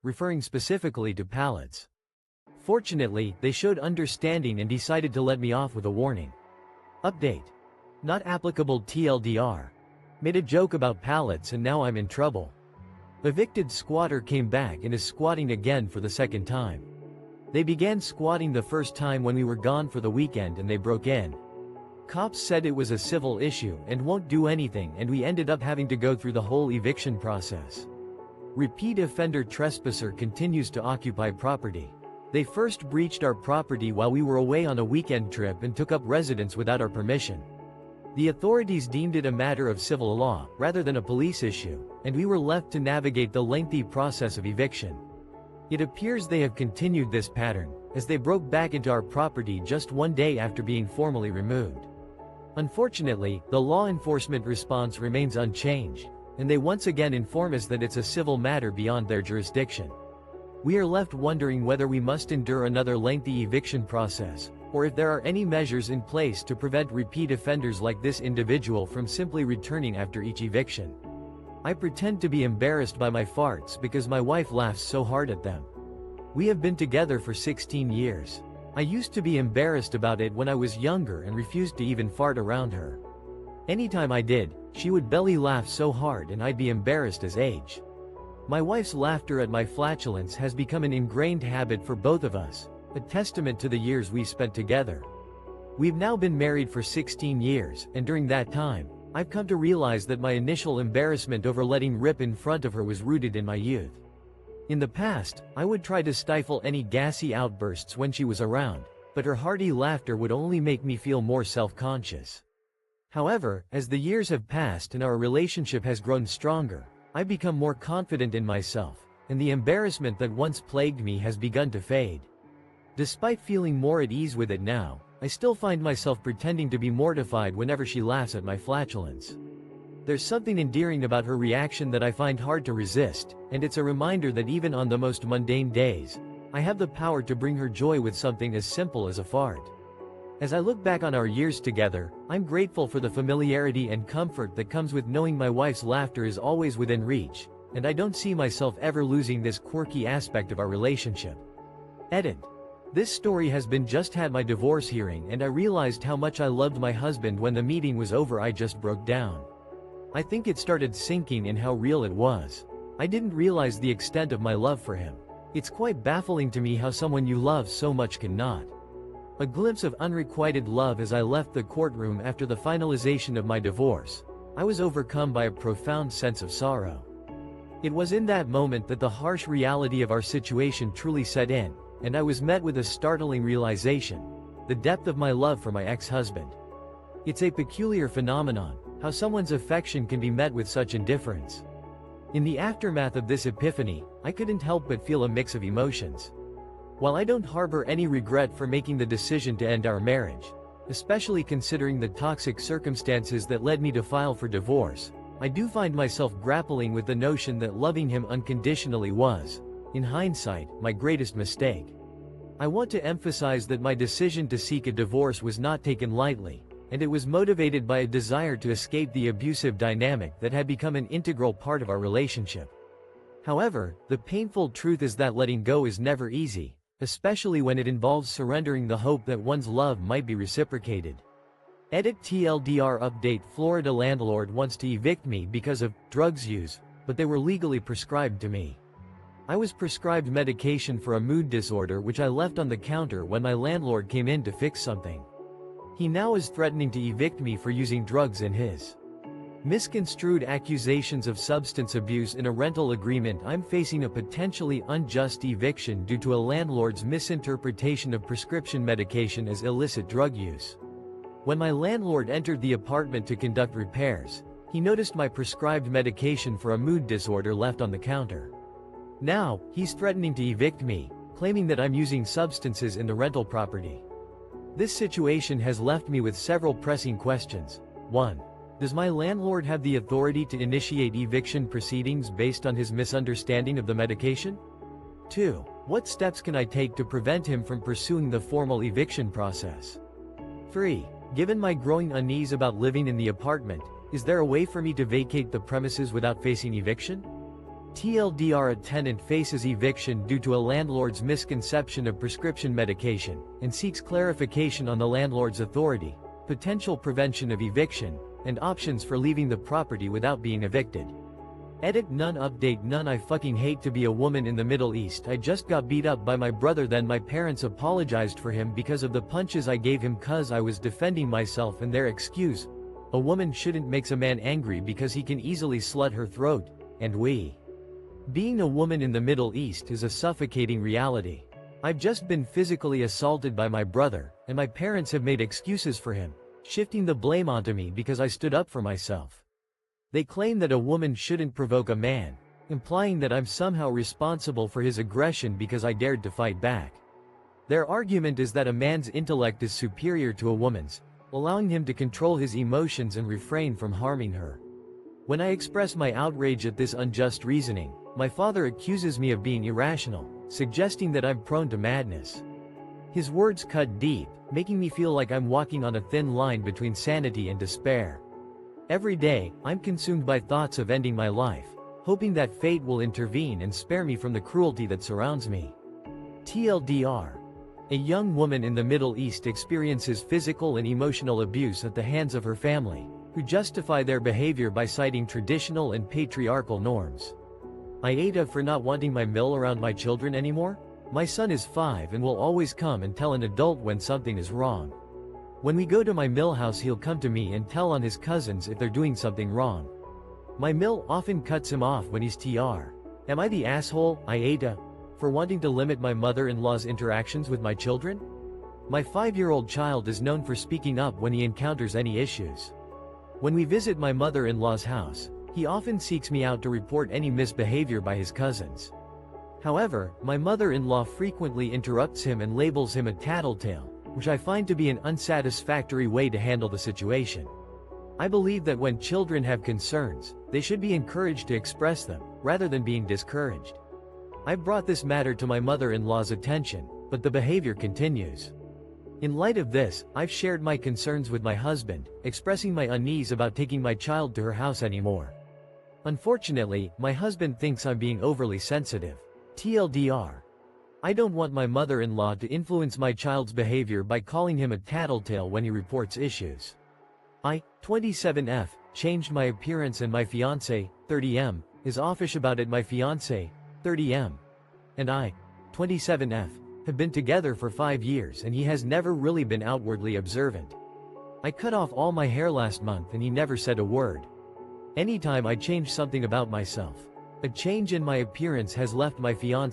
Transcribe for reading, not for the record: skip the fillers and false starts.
referring specifically to pallets. Fortunately, they showed understanding and decided to let me off with a warning. Update. Not applicable TLDR. Made a joke about pallets and now I'm in trouble. Evicted squatter came back and is squatting again for the second time. They began squatting the first time when we were gone for the weekend and they broke in. Cops said it was a civil issue and won't do anything, and we ended up having to go through the whole eviction process. Repeat offender trespasser continues to occupy property. They first breached our property while we were away on a weekend trip and took up residence without our permission. The authorities deemed it a matter of civil law, rather than a police issue, and we were left to navigate the lengthy process of eviction. It appears they have continued this pattern, as they broke back into our property just one day after being formally removed. Unfortunately, the law enforcement response remains unchanged, and they once again inform us that it's a civil matter beyond their jurisdiction. We are left wondering whether we must endure another lengthy eviction process, or if there are any measures in place to prevent repeat offenders like this individual from simply returning after each eviction. I pretend to be embarrassed by my farts because my wife laughs so hard at them. We have been together for 16 years. I used to be embarrassed about it when I was younger and refused to even fart around her. Anytime I did, she would belly laugh so hard and I'd be embarrassed as age. My wife's laughter at my flatulence has become an ingrained habit for both of us, a testament to the years we spent together. We've now been married for 16 years, and during that time, I've come to realize that my initial embarrassment over letting rip in front of her was rooted in my youth. In the past, I would try to stifle any gassy outbursts when she was around, but her hearty laughter would only make me feel more self-conscious. However, as the years have passed and our relationship has grown stronger, I've become more confident in myself, and the embarrassment that once plagued me has begun to fade. Despite feeling more at ease with it now, I still find myself pretending to be mortified whenever she laughs at my flatulence. There's something endearing about her reaction that I find hard to resist, and it's a reminder that even on the most mundane days, I have the power to bring her joy with something as simple as a fart. As I look back on our years together, I'm grateful for the familiarity and comfort that comes with knowing my wife's laughter is always within reach, and I don't see myself ever losing this quirky aspect of our relationship. Edit. This story has been just had my divorce hearing and I realized how much I loved my husband when the meeting was over. I just broke down. I think it started sinking in how real it was. I didn't realize the extent of my love for him. It's quite baffling to me how someone you love so much cannot. A glimpse of unrequited love as I left the courtroom after the finalization of my divorce. I was overcome by a profound sense of sorrow. It was in that moment that the harsh reality of our situation truly set in, and I was met with a startling realization: the depth of my love for my ex-husband. It's a peculiar phenomenon, how someone's affection can be met with such indifference. In the aftermath of this epiphany, I couldn't help but feel a mix of emotions. While I don't harbor any regret for making the decision to end our marriage, especially considering the toxic circumstances that led me to file for divorce, I do find myself grappling with the notion that loving him unconditionally was, in hindsight, my greatest mistake. I want to emphasize that my decision to seek a divorce was not taken lightly, and it was motivated by a desire to escape the abusive dynamic that had become an integral part of our relationship. However, the painful truth is that letting go is never easy, especially when it involves surrendering the hope that one's love might be reciprocated. Edit TLDR update: Florida landlord wants to evict me because of drugs use, but they were legally prescribed to me. I was prescribed medication for a mood disorder which I left on the counter when my landlord came in to fix something. He now is threatening to evict me for using drugs in his misconstrued accusations of substance abuse in a rental agreement. I'm facing a potentially unjust eviction due to a landlord's misinterpretation of prescription medication as illicit drug use. When my landlord entered the apartment to conduct repairs, he noticed my prescribed medication for a mood disorder left on the counter. Now, he's threatening to evict me, claiming that I'm using substances in the rental property. This situation has left me with several pressing questions. 1. Does my landlord have the authority to initiate eviction proceedings based on his misunderstanding of the medication? 2. What steps can I take to prevent him from pursuing the formal eviction process? 3. Given my growing unease about living in the apartment, is there a way for me to vacate the premises without facing eviction? TLDR: a tenant faces eviction due to a landlord's misconception of prescription medication, and seeks clarification on the landlord's authority, potential prevention of eviction, and options for leaving the property without being evicted. Edit: none. Update: none. I fucking hate to be a woman in the Middle East. I just got beat up by my brother, then my parents apologized for him because of the punches I gave him cause I was defending myself, and their excuse: a woman shouldn't, makes a man angry because he can easily slut her throat, and being a woman in the Middle East is a suffocating reality. I've just been physically assaulted by my brother, and my parents have made excuses for him, shifting the blame onto me because I stood up for myself. They claim that a woman shouldn't provoke a man, implying that I'm somehow responsible for his aggression because I dared to fight back. Their argument is that a man's intellect is superior to a woman's, allowing him to control his emotions and refrain from harming her. When I express my outrage at this unjust reasoning, my father accuses me of being irrational, suggesting that I'm prone to madness. His words cut deep, making me feel like I'm walking on a thin line between sanity and despair. Every day, I'm consumed by thoughts of ending my life, hoping that fate will intervene and spare me from the cruelty that surrounds me. TLDR: a young woman in the Middle East experiences physical and emotional abuse at the hands of her family, who justify their behavior by citing traditional and patriarchal norms. AITA: for not wanting my mill around my children anymore? My son is 5 and will always come and tell an adult when something is wrong. When we go to my mill house, he'll come to me and tell on his cousins if they're doing something wrong. My mill often cuts him off when he's TR. Am I the asshole, AITA, for wanting to limit my mother-in-law's interactions with my children? My 5-year-old child is known for speaking up when he encounters any issues. When we visit my mother-in-law's house, he often seeks me out to report any misbehavior by his cousins. However, my mother-in-law frequently interrupts him and labels him a tattletale, which I find to be an unsatisfactory way to handle the situation. I believe that when children have concerns, they should be encouraged to express them, rather than being discouraged. I've brought this matter to my mother-in-law's attention, but the behavior continues. In light of this, I've shared my concerns with my husband, expressing my unease about taking my child to her house anymore. Unfortunately, my husband thinks I'm being overly sensitive. TLDR: I don't want my mother-in-law to influence my child's behavior by calling him a tattletale when he reports issues. I, 27F, changed my appearance and my fiancé, 30M, is offish about it. My fiancé, 30M, and I, 27F, have been together for 5 years and he has never really been outwardly observant. I cut off all my hair last month and he never said a word. Anytime I change something about myself, a change in my appearance has left my fiancé